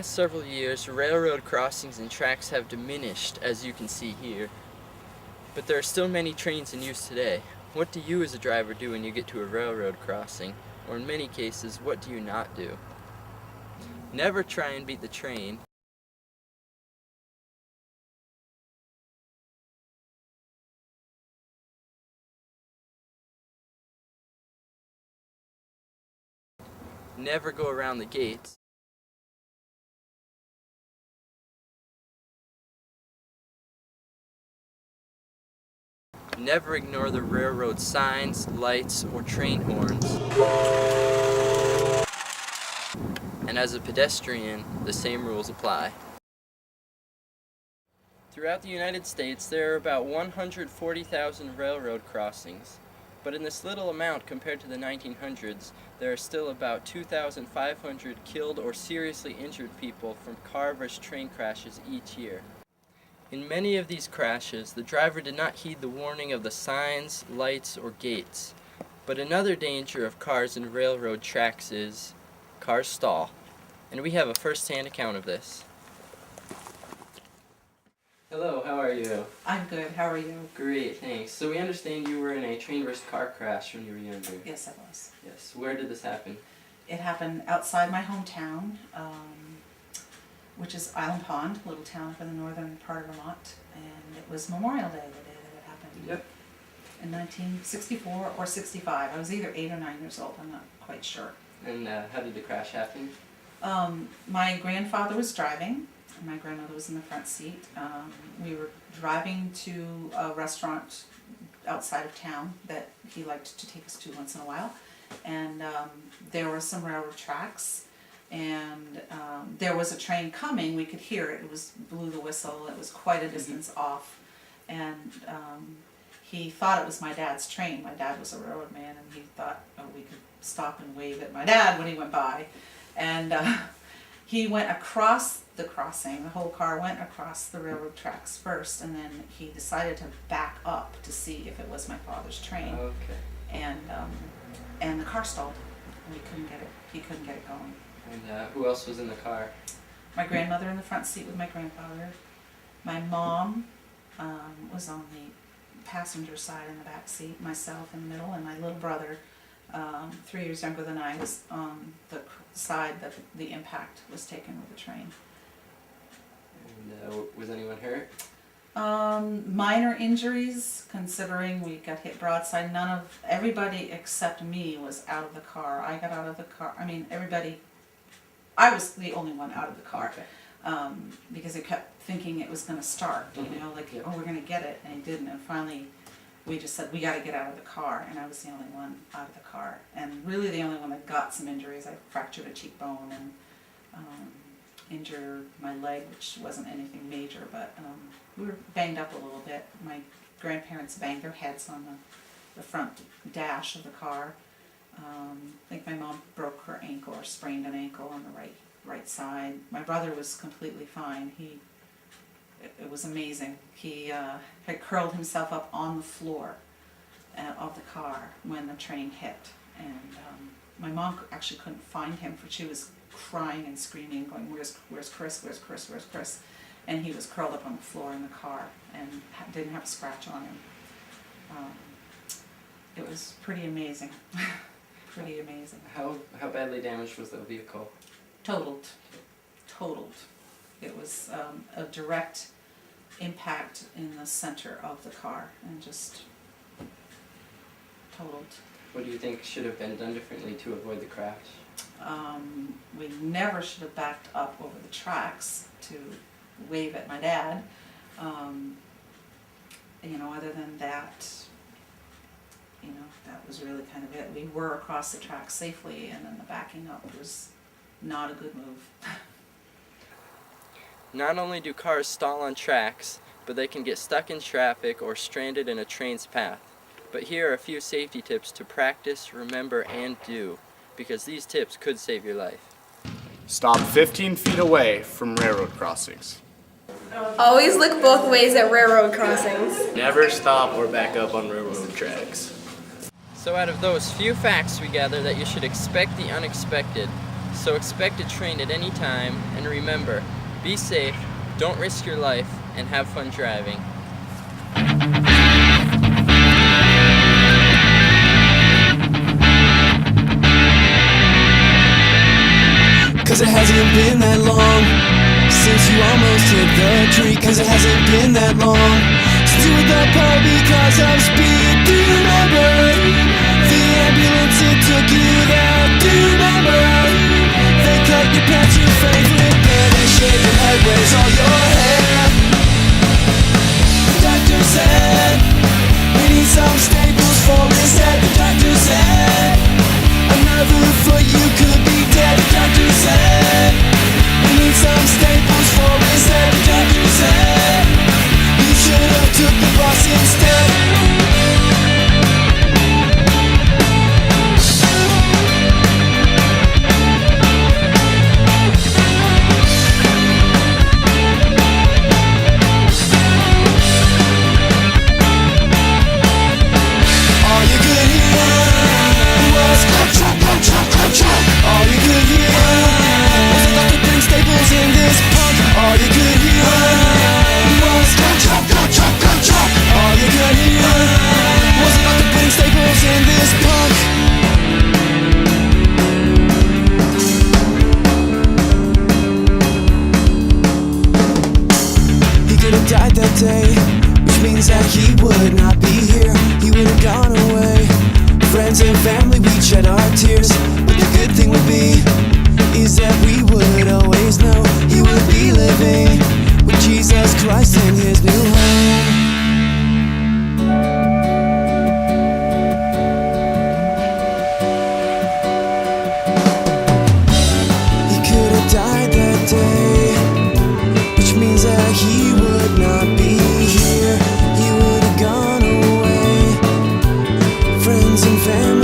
past several years, railroad crossings and tracks have diminished, as you can see here. But there are still many trains in use today. What do you as a driver do when you get to a railroad crossing? Or in many cases, what do you not do? Never try and beat the train. Never go around the gates. Never ignore the railroad signs, lights, or train horns. And as a pedestrian, the same rules apply. Throughout the United States, there are about 140,000 railroad crossings. But in this little amount compared to the 1900s, there are still about 2,500 killed or seriously injured people from car versus train crashes each year. In many of these crashes, the driver did not heed the warning of the signs, lights, or gates. But another danger of cars and railroad tracks is cars stall. And we have a first-hand account of this. Hello, how are you? I'm good. How are you? Great, thanks. So we understand you were in a train versus car crash when you were younger. Yes, I was. Yes. Where did this happen? It happened outside my hometown, which is Island Pond, a little town up in the northern part of Vermont. And it was Memorial Day, the day that it happened. Yep. In 1964 or 65. I was either 8 or 9 years old. I'm not quite sure. And how did the crash happen? My grandfather was driving. And my grandmother was in the front seat. We were driving to a restaurant outside of town that he liked to take us to once in a while. And there were some railroad tracks. And there was a train coming. We could hear it. It was blew the whistle. It was quite a distance off. And he thought it was my dad's train. My dad was a railroad man, and he thought, oh, we could stop and wave at my dad when he went by. And he went across the crossing. The whole car went across the railroad tracks first, and then he decided to back up to see if it was my father's train. Okay. And the car stalled. And we couldn't get it. He couldn't get it going. And who else was in the car? My grandmother in the front seat with my grandfather. My mom was on the passenger side in the back seat. Myself in the middle, and my little brother, 3 years younger than I, was on the side that the impact was taken with the train. And was anyone hurt? Minor injuries, considering we got hit broadside. Everybody except me was out of the car. I got out of the car. I mean, I was the only one out of the car. Okay. Because it kept thinking it was going to start, Yep. oh, we're going to get it, and it didn't. And finally, we just said, we got to get out of the car, and I was the only one out of the car. And really the only one that got some injuries. I fractured a cheekbone and injured my leg, which wasn't anything major, but we were banged up a little bit. My grandparents banged their heads on the front dash of the car. I think my mom broke her ankle or sprained an ankle on the right side. My brother was completely fine. It was amazing. He had curled himself up on the floor of the car when the train hit. And my mom actually couldn't find him, for she was crying and screaming, going, where's Chris, where's Chris, where's Chris? And he was curled up on the floor in the car and didn't have a scratch on him. It was pretty amazing. Pretty amazing. How badly damaged was the vehicle? Totaled. It was a direct impact in the center of the car and just totaled. What do you think should have been done differently to avoid the crash? We never should have backed up over the tracks to wave at my dad. Other than that, that was really kind of it. We were across the tracks safely, and then the backing up was not a good move. Not only do cars stall on tracks, but they can get stuck in traffic or stranded in a train's path. But here are a few safety tips to practice, remember, and do, because these tips could save your life. Stop 15 feet away from railroad crossings. Always look both ways at railroad crossings. Never stop or back up on railroad tracks. So out of those few facts we gather that you should expect the unexpected. So expect a train at any time, and remember, be safe, don't risk your life, and have fun driving. Cause it hasn't been that long since you almost hit the tree. Cause it hasn't been that long since you hit the pole because of speed. Do you remember the ambulance it took you there? Do you remember they cut your pants, your favorite band, and shave your head, raise all your hair? The doctor said we need some staples for his head. The doctor said another foot you could be dead. The doctor said we need some staples for his head. The doctor said you should have took the bus instead. All you could hear was chop, chop, chop, chop, chop, chop. All you could hear was about to bring staples in this punk. All you could hear was chop, chop, chop, chop, chop, chop. All you could hear was about to bring staples in this punk. He could have died that day, which means that he would not be here. He would have gone away. Friends and family, we'd shed our tears. But the good thing would be is that we would always know he would be living with Jesus Christ in his new home. He could have died that day, which means that he would not be here. He would have gone away. Friends and family